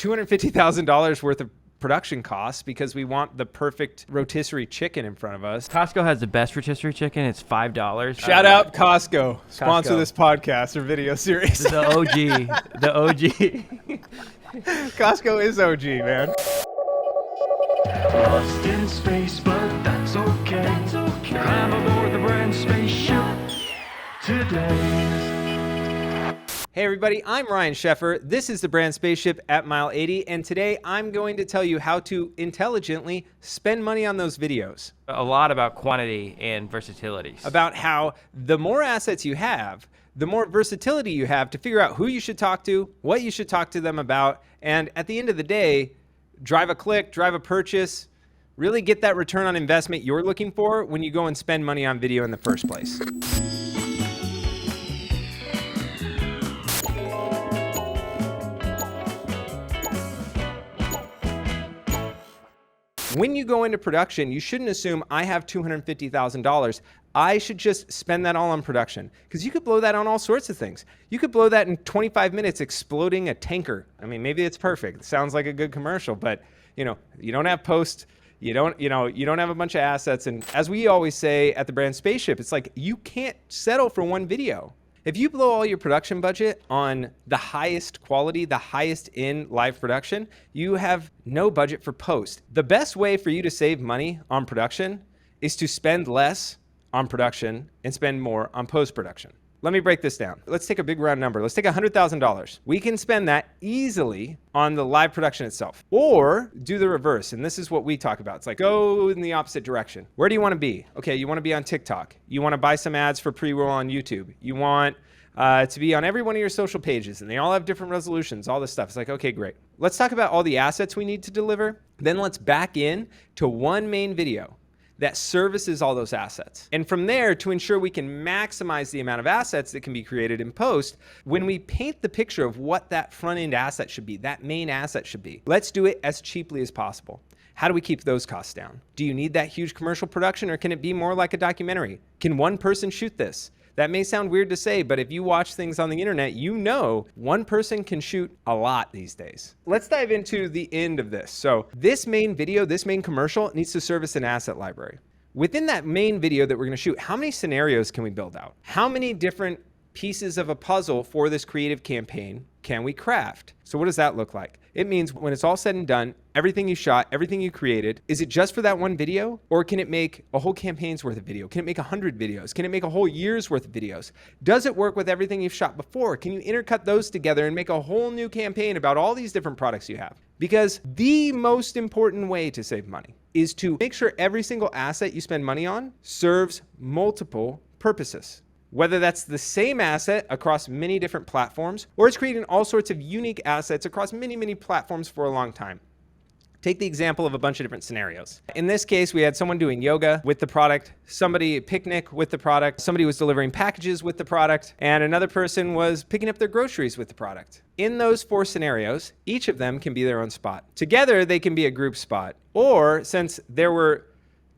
$250,000 worth of production costs because we want the perfect rotisserie chicken in front of us. Costco has the best rotisserie chicken. It's $5. Shout out Costco. Sponsor this podcast or video series. The OG. The OG. Costco is OG, man. Lost in space, but that's okay. Climb aboard the Brand Spaceship today. Hey everybody, I'm Ryan Sheffer. This is the Brand Spaceship at Mile 80, and today I'm going to tell you how to intelligently spend money on those videos. A lot about quantity and versatility. About how the more assets you have, the more versatility you have to figure out who you should talk to, what you should talk to them about, and at the end of the day, drive a click, drive a purchase, really get that return on investment you're looking for when you go and spend money on video in the first place. When you go into production, you shouldn't assume I have $250,000. I should just spend that all on production, because you could blow that on all sorts of things. You could blow that in 25 minutes exploding a tanker. I mean, maybe it's perfect. It sounds like a good commercial, but you don't have post, you don't have a bunch of assets. And as we always say at the Brand Spaceship, it's like you can't settle for one video. If you blow all your production budget on the highest quality, the highest in live production, you have no budget for post. The best way for you to save money on production is to spend less on production and spend more on post-production. Let me break this down. Let's take a big round number. Let's take $100,000. We can spend that easily on the live production itself, or do the reverse. And this is what we talk about. It's like, go in the opposite direction. Where do you want to be? Okay, you want to be on TikTok. You want to buy some ads for pre-roll on YouTube. You want to be on every one of your social pages, and they all have different resolutions, all this stuff. It's like, okay, great. Let's talk about all the assets we need to deliver. Then let's back in to one main video that services all those assets. And from there, to ensure we can maximize the amount of assets that can be created in post, when we paint the picture of what that front end asset should be, that main asset should be, let's do it as cheaply as possible. How do we keep those costs down? Do you need that huge commercial production, or can it be more like a documentary? Can one person shoot this? That may sound weird to say, but if you watch things on the internet, you know one person can shoot a lot these days. Let's dive into the end of this. So this main video, this main commercial needs to service an asset library. Within that main video that we're going to shoot, how many scenarios can we build out? How many different pieces of a puzzle for this creative campaign can we craft? So what does that look like? It means when it's all said and done, everything you shot, everything you created, is it just for that one video? Or can it make a whole campaign's worth of video? Can it make 100 videos? Can it make a whole year's worth of videos? Does it work with everything you've shot before? Can you intercut those together and make a whole new campaign about all these different products you have? Because the most important way to save money is to make sure every single asset you spend money on serves multiple purposes. Whether that's the same asset across many different platforms, or it's creating all sorts of unique assets across many, many platforms for a long time. Take the example of a bunch of different scenarios. In this case, we had someone doing yoga with the product, somebody picnic with the product, somebody was delivering packages with the product, and another person was picking up their groceries with the product. In those 4 scenarios, each of them can be their own spot. Together, they can be a group spot. Or since there were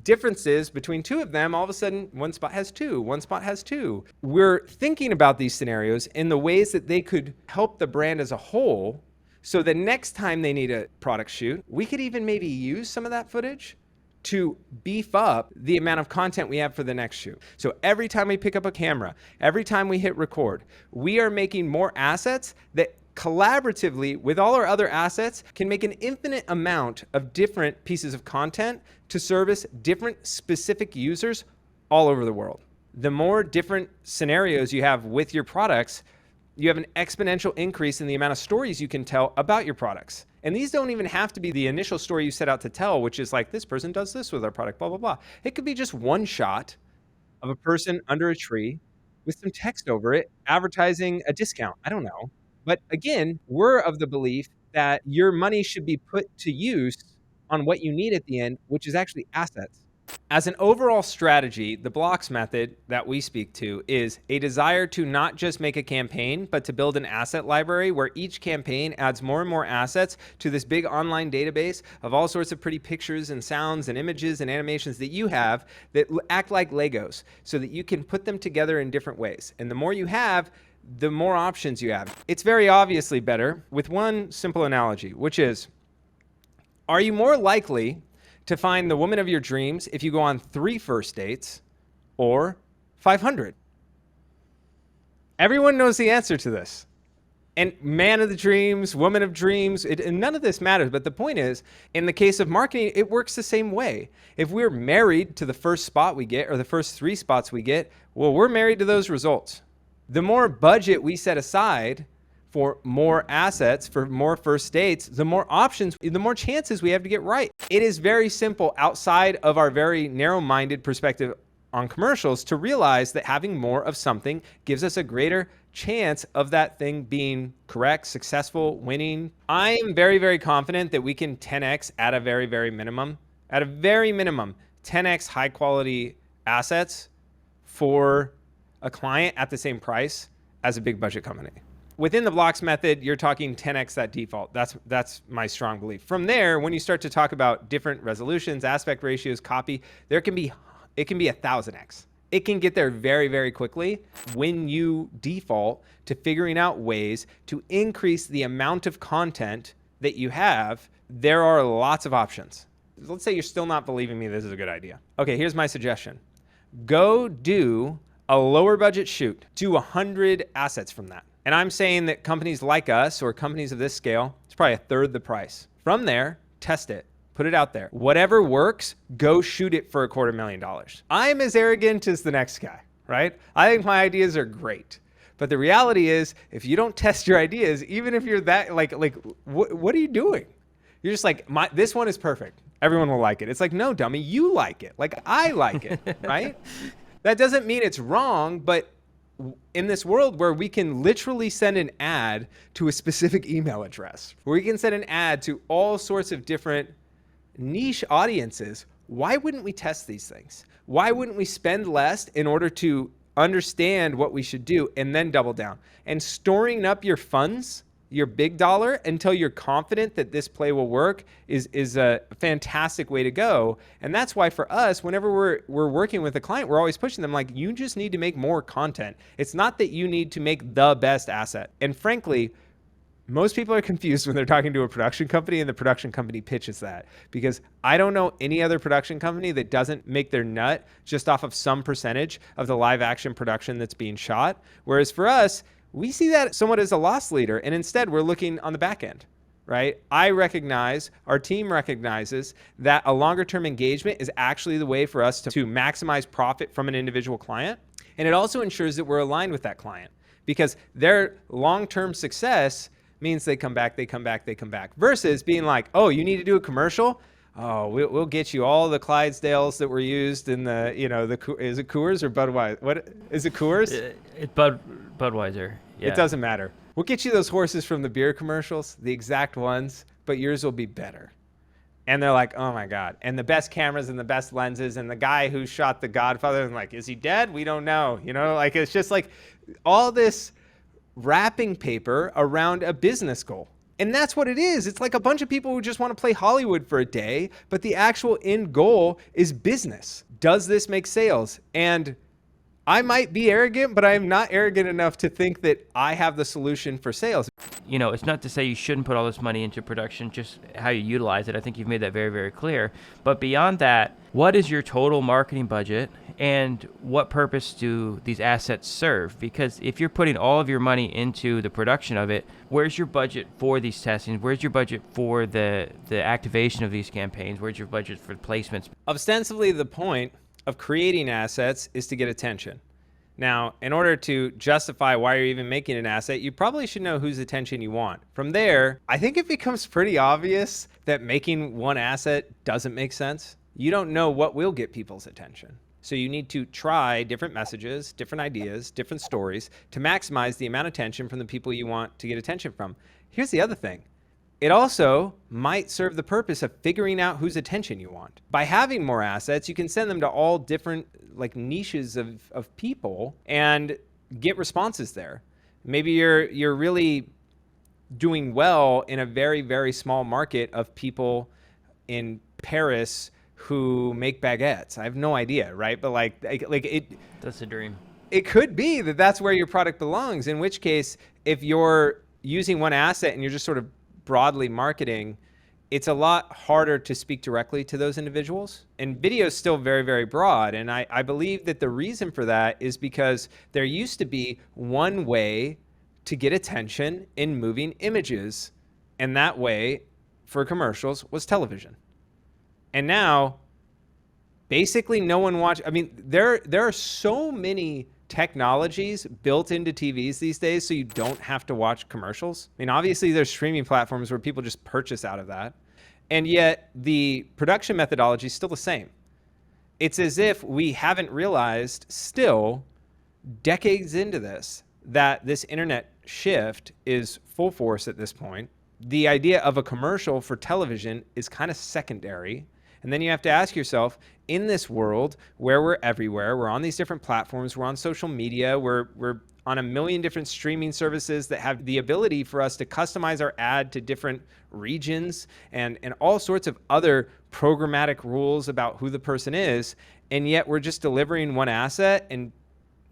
differences between 2 of them, all of a sudden one spot has 2, one spot has 2. We're thinking about these scenarios in the ways that they could help the brand as a whole, so the next time they need a product shoot, we could even maybe use some of that footage to beef up the amount of content we have for the next shoot. So every time we pick up a camera, every time we hit record, we are making more assets that collaboratively with all our other assets can make an infinite amount of different pieces of content to service different specific users all over the world. The more different scenarios you have with your products, you have an exponential increase in the amount of stories you can tell about your products. And these don't even have to be the initial story you set out to tell, which is like, this person does this with our product, blah, blah, blah. It could be just one shot of a person under a tree with some text over it, advertising a discount. I don't know. But again, we're of the belief that your money should be put to use on what you need at the end, which is actually assets. As an overall strategy, the blocks method that we speak to is a desire to not just make a campaign, but to build an asset library where each campaign adds more and more assets to this big online database of all sorts of pretty pictures and sounds and images and animations that you have that act like Legos so that you can put them together in different ways. And the more you have, the more options you have. It's very obviously better with one simple analogy, which is, are you more likely to find the woman of your dreams if you go on 3 first dates or 500? Everyone knows the answer to this. And man of the dreams, woman of dreams, and none of this matters. But the point is, in the case of marketing, it works the same way. If we're married to the first spot we get or the first 3 spots we get, well, we're married to those results. The more budget we set aside for more assets, for more first dates, the more options, the more chances we have to get right. It is very simple outside of our very narrow-minded perspective on commercials to realize that having more of something gives us a greater chance of that thing being correct, successful, winning. I am very, very confident that we can 10x at a very, very minimum, 10x high quality assets for a client at the same price as a big budget company. Within the blocks method, you're talking 10x that default. That's my strong belief. From there, when you start to talk about different resolutions, aspect ratios, copy, it can be 1,000x. It can get there very, very quickly when you default to figuring out ways to increase the amount of content that you have. There are lots of options. Let's say you're still not believing me this is a good idea. Okay, here's my suggestion. Go do a lower budget shoot. Do 100 assets from that. And I'm saying that companies like us or companies of this scale, it's probably 1/3 the price. From there, test it. Put it out there. Whatever works, go shoot it for $250,000. I'm as arrogant as the next guy, right? I think my ideas are great. But the reality is, if you don't test your ideas, even if you're that, what are you doing? You're just like, this one is perfect. Everyone will like it. It's like, no, dummy, you like it. Like, I like it, right? That doesn't mean it's wrong, but in this world where we can literally send an ad to a specific email address, where we can send an ad to all sorts of different niche audiences, why wouldn't we test these things? Why wouldn't we spend less in order to understand what we should do and then double down? And storing up your funds, your big dollar, until you're confident that this play will work is a fantastic way to go. And that's why for us, whenever we're working with a client, we're always pushing them like, you just need to make more content. It's not that you need to make the best asset. And frankly, most people are confused when they're talking to a production company and the production company pitches that, because I don't know any other production company that doesn't make their nut just off of some percentage of the live action production that's being shot. Whereas for us, we see that somewhat as a loss leader. And instead we're looking on the back end, right? I recognize, our team recognizes that a longer term engagement is actually the way for us to maximize profit from an individual client. And it also ensures that we're aligned with that client, because their long-term success means they come back, versus being like, oh, you need to do a commercial? Oh, we'll get you all the Clydesdales that were used in the, is it Coors or Budweiser? What is it, Coors? It's Budweiser. Yeah. It doesn't matter. We'll get you those horses from the beer commercials, the exact ones, but yours will be better. And they're like, oh my God. And the best cameras and the best lenses, and the guy who shot The Godfather, and like, is he dead? We don't know. It's just like all this wrapping paper around a business goal. And that's what it is. It's like a bunch of people who just want to play Hollywood for a day, but the actual end goal is business. Does this make sales? And I might be arrogant, but I am not arrogant enough to think that I have the solution for sales. It's not to say you shouldn't put all this money into production, just how you utilize it. I think you've made that very, very clear. But beyond that, what is your total marketing budget, and what purpose do these assets serve? Because if you're putting all of your money into the production of it, where's your budget for these testings? Where's your budget for the activation of these campaigns? Where's your budget for placements? Ostensibly, the point of creating assets is to get attention. Now, in order to justify why you're even making an asset, you probably should know whose attention you want. From there, I think it becomes pretty obvious that making one asset doesn't make sense. You don't know what will get people's attention. So you need to try different messages, different ideas, different stories to maximize the amount of attention from the people you want to get attention from. Here's the other thing. It also might serve the purpose of figuring out whose attention you want. By having more assets, you can send them to all different niches of people and get responses there. Maybe you're really doing well in a very, very small market of people in Paris who make baguettes. I have no idea, right? But it. That's a dream. it could be that that's where your product belongs, in which case, if you're using one asset and you're just sort of broadly marketing, it's a lot harder to speak directly to those individuals. And video is still very, very broad. And I believe that the reason for that is because there used to be one way to get attention in moving images. And that way for commercials was television. And now, basically no one watch. I mean, there are so many technologies built into TVs these days so you don't have to watch commercials. I mean, obviously there's streaming platforms where people just purchase out of that. And yet the production methodology is still the same. It's as if we haven't realized still, decades into this, that this internet shift is full force at this point. The idea of a commercial for television is kind of secondary. And then you have to ask yourself, in this world where we're everywhere, we're on these different platforms, we're on social media, we're on a million different streaming services that have the ability for us to customize our ad to different regions and all sorts of other programmatic rules about who the person is. And yet we're just delivering one asset and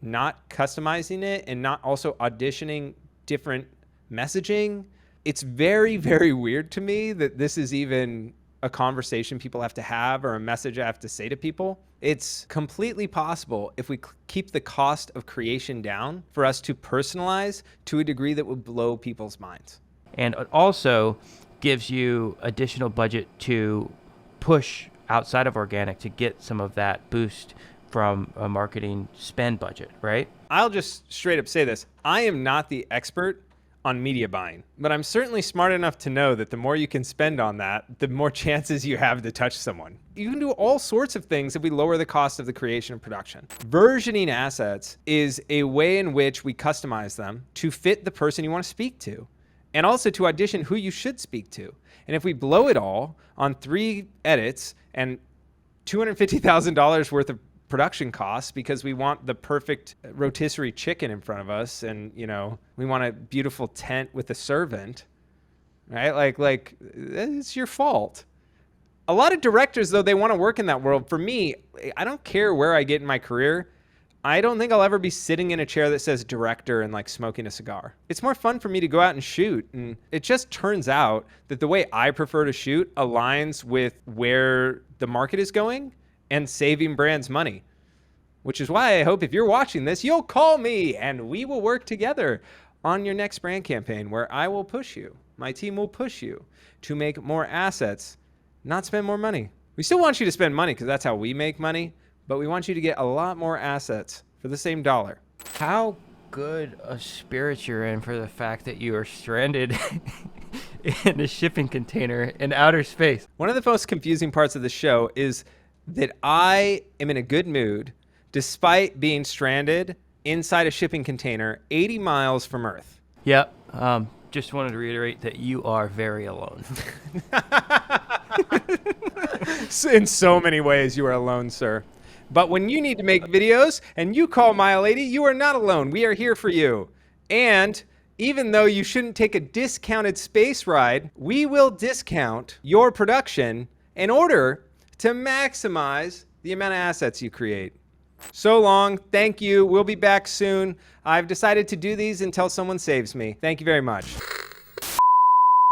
not customizing it and not also auditioning different messaging. It's very, very weird to me that this is even a conversation people have to have or a message I have to say to people. It's completely possible if we keep the cost of creation down for us to personalize to a degree that would blow people's minds. And it also gives you additional budget to push outside of organic to get some of that boost from a marketing spend budget, right? I'll just straight up say this. I am not the expert on media buying, but I'm certainly smart enough to know that the more you can spend on that, the more chances you have to touch someone. You can do all sorts of things if we lower the cost of the creation and production. Versioning assets is a way in which we customize them to fit the person you want to speak to, and also to audition who you should speak to. And if we blow it all on 3 edits and $250,000 worth of production costs because we want the perfect rotisserie chicken in front of us and, you know, we want a beautiful tent with a servant, right? Like it's your fault. A lot of directors, though, they want to work in that world. For me, I don't care where I get in my career. I don't think I'll ever be sitting in a chair that says director and like smoking a cigar. It's more fun for me to go out and shoot. And it just turns out that the way I prefer to shoot aligns with where the market is going and saving brands money, which is why I hope if you're watching this, you'll call me and we will work together on your next brand campaign where I will push you. My team will push you to make more assets, not spend more money. We still want you to spend money because that's how we make money, but we want you to get a lot more assets for the same dollar. How good a spirit you're in for the fact that you are stranded in a shipping container in outer space. One of the most confusing parts of the show is that I am in a good mood despite being stranded inside a shipping container 80 miles from Earth. Yep. Just wanted to reiterate that you are very alone. In so many ways, you are alone, sir. But when you need to make videos and you call Mile Lady, you are not alone. We are here for you. And even though you shouldn't take a discounted space ride, we will discount your production in order to maximize the amount of assets you create. So long. Thank you. We'll be back soon. I've decided to do these until someone saves me. Thank you very much.